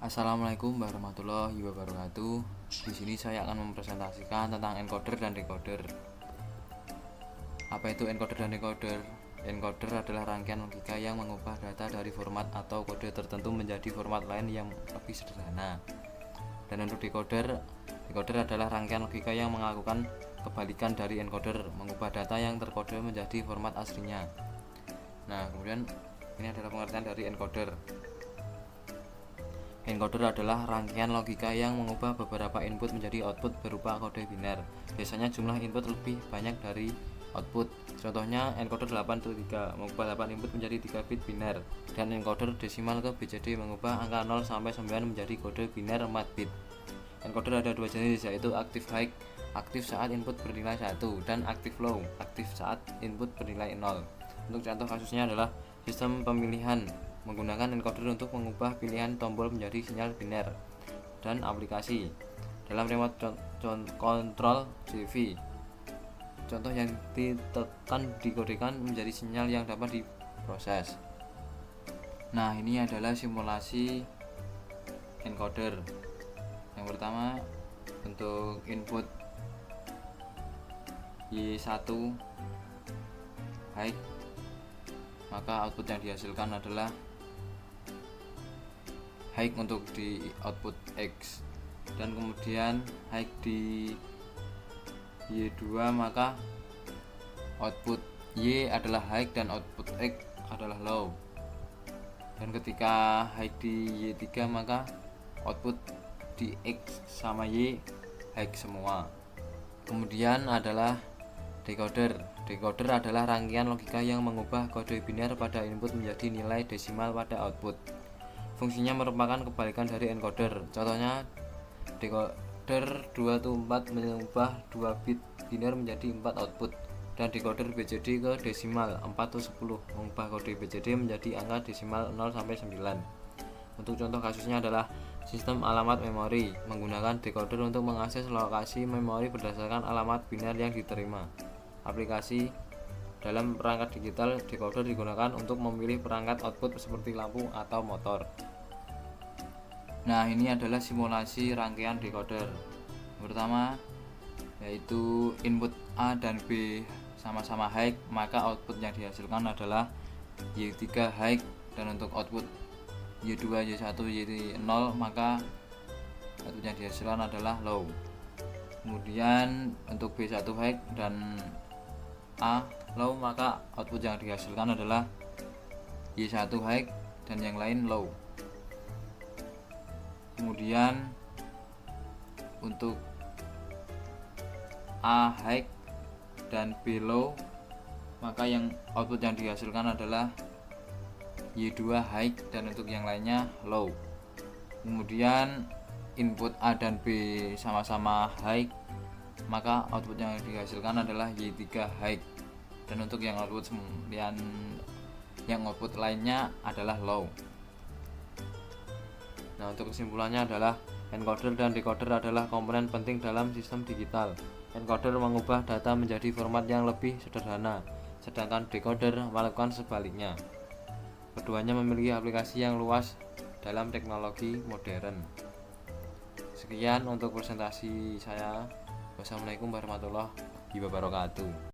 Assalamualaikum warahmatullahi wabarakatuh. Di sini saya akan mempresentasikan tentang encoder dan decoder. Apa itu encoder dan decoder? Encoder adalah rangkaian logika yang mengubah data dari format atau kode tertentu menjadi format lain yang lebih sederhana. Dan untuk decoder adalah rangkaian logika yang melakukan kebalikan dari encoder, mengubah data yang terkode menjadi format aslinya. Nah, kemudian ini adalah pengertian dari encoder. Encoder adalah rangkaian logika yang mengubah beberapa input menjadi output berupa kode biner. Biasanya jumlah input lebih banyak dari output. Contohnya encoder 8-3 mengubah 8 input menjadi 3 bit biner, dan encoder desimal ke BCD mengubah angka 0 sampai 9 menjadi kode biner 4 bit. Encoder ada dua jenis, yaitu active high, aktif saat input bernilai 1, dan active low, aktif saat input bernilai 0. Untuk contoh kasusnya adalah sistem pemilihan menggunakan encoder untuk mengubah pilihan tombol menjadi sinyal biner, dan aplikasi dalam remote control TV. Contoh yang ditekan dikodekan menjadi sinyal yang dapat diproses. Nah, ini adalah simulasi encoder. Yang pertama, untuk input Y1 high, maka output yang dihasilkan adalah high untuk di output X, dan kemudian high di Y2, maka output Y adalah high dan output X adalah low. Dan ketika high di Y3, maka output di X sama Y high semua. Kemudian adalah decoder. Decoder adalah rangkaian logika yang mengubah kode biner pada input menjadi nilai desimal pada output. Fungsinya merupakan kebalikan dari encoder. Contohnya, decoder 2-4 mengubah 2 bit biner menjadi 4 output, dan decoder BCD ke desimal 4-10 mengubah kode BCD menjadi angka desimal 0 sampai 9. Untuk contoh kasusnya adalah sistem alamat memori, menggunakan decoder untuk mengakses lokasi memori berdasarkan alamat biner yang diterima. Aplikasi dalam perangkat digital, decoder digunakan untuk memilih perangkat output seperti lampu atau motor. Nah, ini adalah simulasi rangkaian decoder. Pertama, yaitu input A dan B sama-sama high, maka output yang dihasilkan adalah Y3 high, dan untuk output Y2, Y1, Y0, maka output yang dihasilkan adalah low. Kemudian untuk B1 high dan A low, maka output yang dihasilkan adalah Y1 high dan yang lain low. Kemudian untuk A high dan B low, maka yang output yang dihasilkan adalah Y2 high dan untuk yang lainnya low. Kemudian input A dan B sama-sama high, maka output yang dihasilkan adalah Y3 high, dan untuk yang output lainnya adalah low. Nah, untuk kesimpulannya adalah encoder dan decoder adalah komponen penting dalam sistem digital. Encoder mengubah data menjadi format yang lebih sederhana, sedangkan decoder melakukan sebaliknya. Keduanya memiliki aplikasi yang luas dalam teknologi modern. Sekian untuk presentasi saya. Wassalamualaikum warahmatullahi wabarakatuh.